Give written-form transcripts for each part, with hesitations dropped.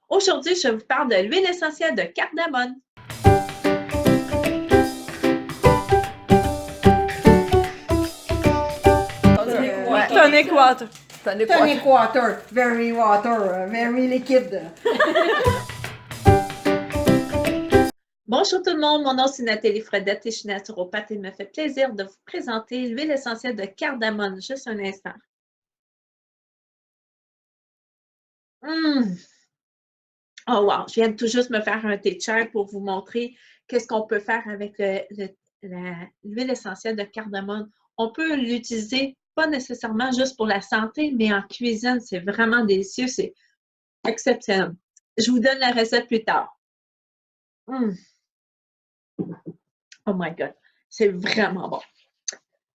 Aujourd'hui, je vous parle de l'huile essentielle de cardamome. Tonic water. Tonic water, very liquid. Bonjour tout le monde, mon nom c'est Nathalie Fredette et je suis naturopathe et il me fait plaisir de vous présenter l'huile essentielle de cardamome. Juste un instant. Oh wow, je viens tout juste me faire un thé de chai pour vous montrer qu'est-ce qu'on peut faire avec l'huile essentielle de cardamome. On peut l'utiliser pas nécessairement juste pour la santé, mais en cuisine, c'est vraiment délicieux, c'est exceptionnel. Je vous donne la recette plus tard. Oh my God, c'est vraiment bon.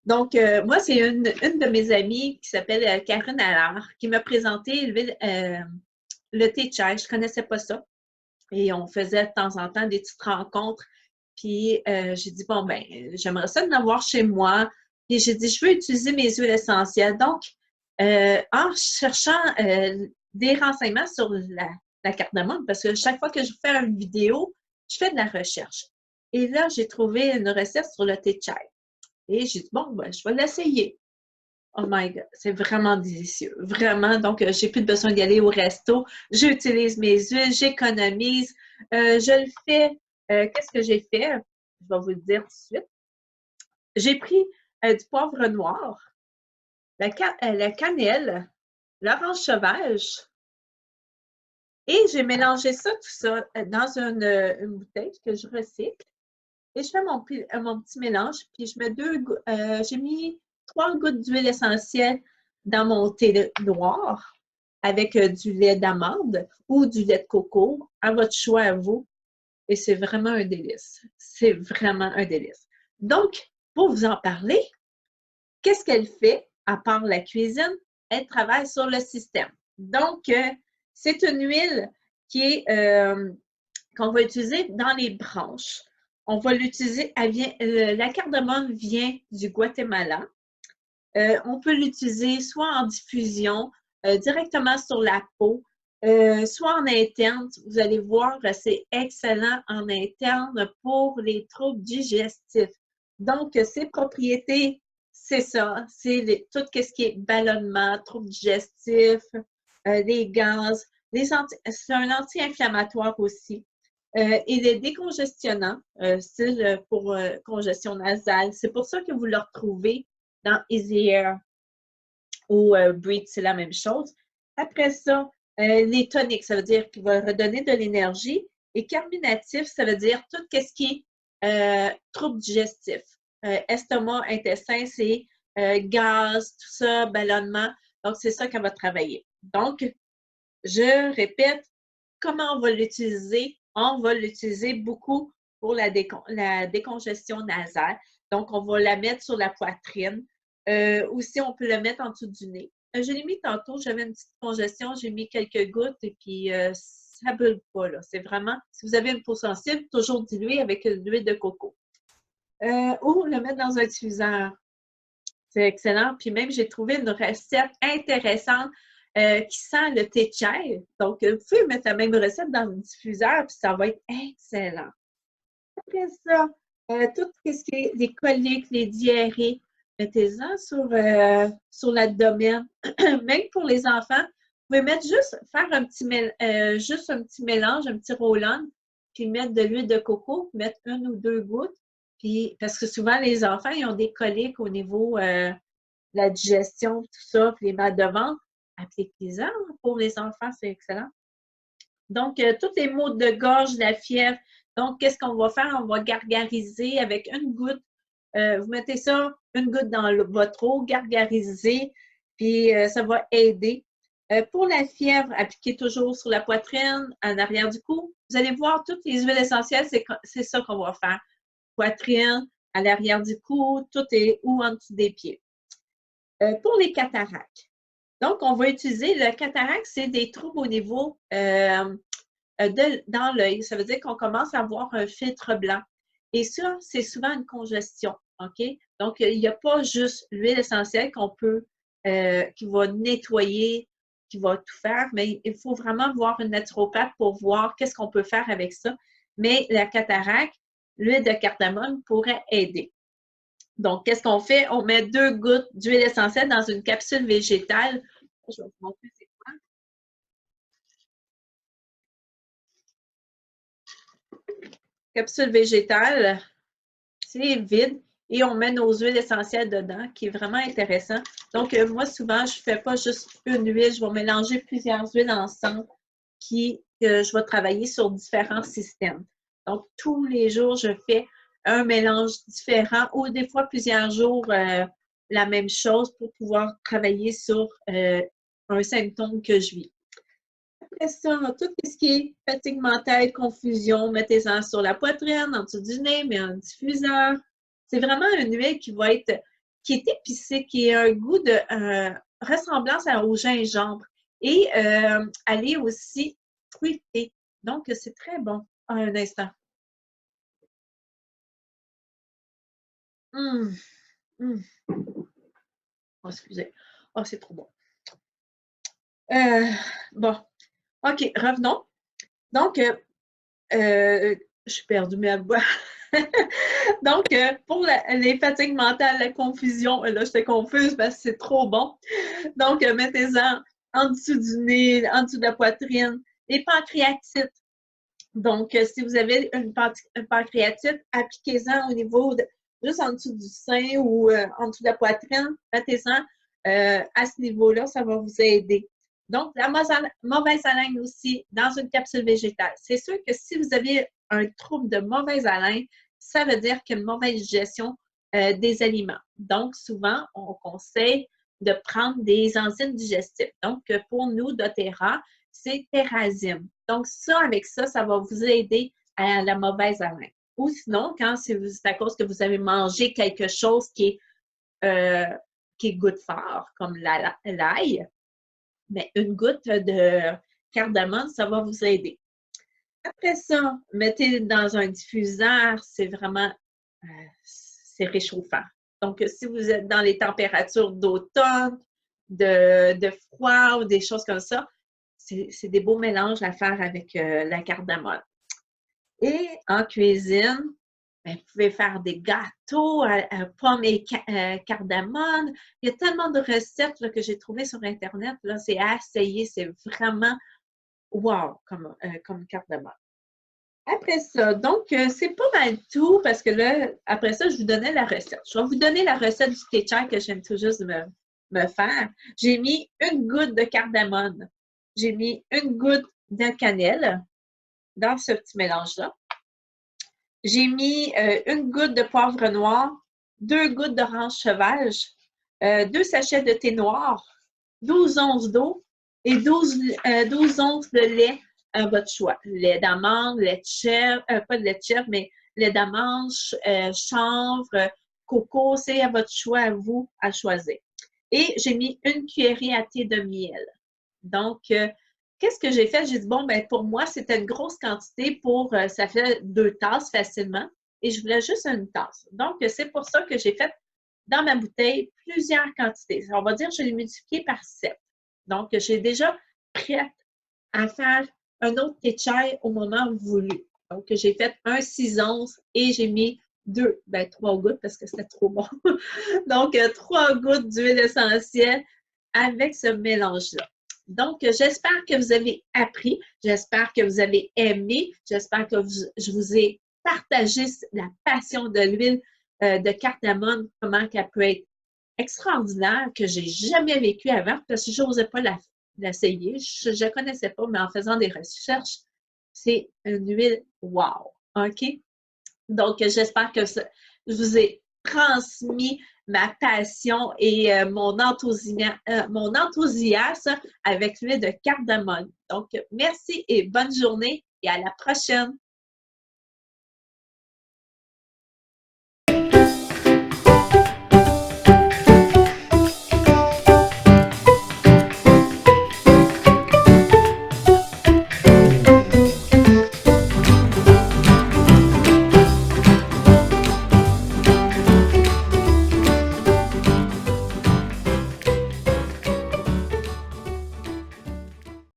Donc, moi, c'est une de mes amies qui s'appelle Karine Allard qui m'a présenté le thé de chai. Je ne connaissais pas ça. Et on faisait de temps en temps des petites rencontres. Puis, j'ai dit, bon, ben, j'aimerais ça en avoir chez moi. Puis, j'ai dit, je veux utiliser mes huiles essentielles. Donc, en cherchant des renseignements sur la cardamome, parce que chaque fois que je fais une vidéo, je fais de la recherche. Et là, j'ai trouvé une recette sur le thé de chai. Et j'ai dit, bon, ben, je vais l'essayer. Oh my God, c'est vraiment délicieux. Vraiment. Donc, j'ai plus besoin d'y aller au resto. J'utilise mes huiles, j'économise. Je le fais. Qu'est-ce que j'ai fait? Je vais vous le dire tout de suite. J'ai pris du poivre noir, la cannelle, l'orange sauvage et j'ai mélangé ça, tout ça, dans une bouteille que je recycle. Et je fais mon petit mélange, puis je mets j'ai mis 3 gouttes d'huile essentielle dans mon thé noir avec du lait d'amande ou du lait de coco, à votre choix à vous. Et c'est vraiment un délice. C'est vraiment un délice. Donc, pour vous en parler, qu'est-ce qu'elle fait à part la cuisine? Elle travaille sur le système. Donc, c'est une huile qu'on va utiliser dans les branches. On va l'utiliser, la cardamome vient du Guatemala. On peut l'utiliser soit en diffusion, directement sur la peau, soit en interne. Vous allez voir, c'est excellent en interne pour les troubles digestifs. Donc, ses propriétés, c'est ça, c'est tout ce qui est ballonnement, troubles digestifs, les gaz. C'est un anti-inflammatoire aussi. Il est décongestionnant, style pour congestion nasale. C'est pour ça que vous le retrouvez dans Easy Air ou Breathe, c'est la même chose. Après ça, les toniques, ça veut dire qu'il va redonner de l'énergie. Et carminatif, ça veut dire tout ce qui est trouble digestif. Estomac, intestin, c'est gaz, tout ça, ballonnement. Donc, c'est ça qu'elle va travailler. Donc, je répète, comment on va l'utiliser? On va l'utiliser beaucoup pour la décongestion nasale. Donc, on va la mettre sur la poitrine. Aussi, on peut le mettre en dessous du nez. Je l'ai mis tantôt, j'avais une petite congestion, j'ai mis quelques gouttes et puis ça ne brûle pas. C'est vraiment, si vous avez une peau sensible, toujours diluée avec de l'huile de coco. Ou le mettre dans un diffuseur. C'est excellent. Puis même, j'ai trouvé une recette intéressante qui sent le thé de chai. Donc, vous pouvez mettre la même recette dans le diffuseur, puis ça va être excellent. Après ça, tout ce qui est les coliques, les diarrhées, mettez-en sur l'abdomen. Même pour les enfants, vous pouvez mettre faire juste un petit mélange, un petit roll-on, puis mettre de l'huile de coco, mettre 1 ou 2 gouttes. Puis, parce que souvent, les enfants, ils ont des coliques au niveau de la digestion, tout ça, puis les mal de ventre. Appliquez-en pour les enfants, c'est excellent. Donc, tous les maux de gorge, la fièvre. Donc, qu'est-ce qu'on va faire? On va gargariser avec une goutte. Vous mettez ça, une goutte dans votre eau, gargariser, puis ça va aider. Pour la fièvre, appliquez toujours sur la poitrine, en arrière du cou. Vous allez voir, toutes les huiles essentielles, c'est ça qu'on va faire. Poitrine, à l'arrière du cou, tout est ou en dessous des pieds. Pour les cataractes. Donc, on va utiliser le cataracte, c'est des troubles au niveau dans l'œil. Ça veut dire qu'on commence à avoir un filtre blanc. Et ça, c'est souvent une congestion. OK? Donc, il n'y a pas juste l'huile essentielle qui va nettoyer, qui va tout faire, mais il faut vraiment voir une naturopathe pour voir qu'est-ce qu'on peut faire avec ça. Mais la cataracte, l'huile de cardamome pourrait aider. Donc, qu'est-ce qu'on fait? On met 2 gouttes d'huile essentielle dans une capsule végétale. Je vais vous montrer c'est quoi. Capsule végétale, c'est vide et on met nos huiles essentielles dedans, qui est vraiment intéressant. Donc, moi, souvent, je ne fais pas juste une huile, je vais mélanger plusieurs huiles ensemble je vais travailler sur différents systèmes. Donc, tous les jours, je fais un mélange différent ou des fois plusieurs jours la même chose pour pouvoir travailler sur un symptôme que je vis. Après ça, tout ce qui est fatigue mentale, confusion, mettez-en sur la poitrine, en dessous du nez, mais un diffuseur. C'est vraiment une huile qui est épicée, qui a un goût de ressemblance au gingembre. Et elle est aussi fruitée. Donc, c'est très bon. Un instant. Oh, excusez. Oh, c'est trop bon. Bon. OK, revenons. Donc, je suis perdue ma voix. Donc, pour les fatigues mentales, la confusion, là, j'étais confuse parce que c'est trop bon. Donc, mettez-en en dessous du nez, en dessous de la poitrine. Les pancréatites. Donc, si vous avez une pancréatite, appliquez-en au niveau juste en dessous du sein ou en dessous de la poitrine. Mettez-en à ce niveau-là, ça va vous aider. Donc, la mauvaise haleine aussi dans une capsule végétale. C'est sûr que si vous avez un trouble de mauvaise haleine, ça veut dire qu'il y a une mauvaise digestion des aliments. Donc, souvent, on conseille de prendre des enzymes digestives. Donc, pour nous, doTERRA, c'est Terrazine. Donc, ça, avec ça, ça va vous aider à la mauvaise haleine. Ou sinon, quand c'est à cause que vous avez mangé quelque chose qui goûte fort, comme l'ail, mais une goutte de cardamome, ça va vous aider. Après ça, mettez dans un diffuseur, c'est vraiment, c'est réchauffant. Donc, si vous êtes dans les températures d'automne, de froid ou des choses comme ça, c'est des beaux mélanges à faire avec la cardamome. Et en cuisine, bien, vous pouvez faire des gâteaux à pommes et cardamome. Il y a tellement de recettes là, que j'ai trouvées sur Internet. C'est à essayer. C'est vraiment wow comme cardamome. Après ça, donc, c'est pas mal tout parce que là, après ça, je vous donnais la recette. Je vais vous donner la recette du thé chai que j'aime tout juste me faire. J'ai mis une goutte de cardamome. J'ai mis une goutte de cannelle dans ce petit mélange-là. J'ai mis une goutte de poivre noir, 2 gouttes d'orange sauvage, 2 sachets de thé noir, 12 onces d'eau et 12 onces de lait à votre choix. Lait d'amande, lait de chèvre, pas de lait de chèvre, mais lait d'amande, chanvre, coco, c'est à votre choix, à vous, à choisir. Et j'ai mis une cuillerée à thé de miel. Donc, qu'est-ce que j'ai fait? J'ai dit, bon, ben pour moi, c'était une grosse quantité ça fait 2 tasses facilement et je voulais juste une tasse. Donc, c'est pour ça que j'ai fait dans ma bouteille plusieurs quantités. On va dire que je l'ai multiplié par 7. Donc, j'ai déjà prête à faire un autre thé chai au moment voulu. Donc, j'ai fait un 6 onces et j'ai mis 3 gouttes parce que c'était trop bon. Donc, 3 gouttes d'huile essentielle avec ce mélange-là. Donc, j'espère que vous avez appris, j'espère que vous avez aimé, j'espère que je vous ai partagé la passion de l'huile de cardamome, comment qu'elle peut être extraordinaire, que j'ai jamais vécu avant, parce que je n'osais pas l'essayer, je ne connaissais pas, mais en faisant des recherches, c'est une huile wow, OK? Donc, j'espère que je vous ai transmis ma passion et mon enthousiasme avec l'huile de cardamome. Donc, merci et bonne journée et à la prochaine!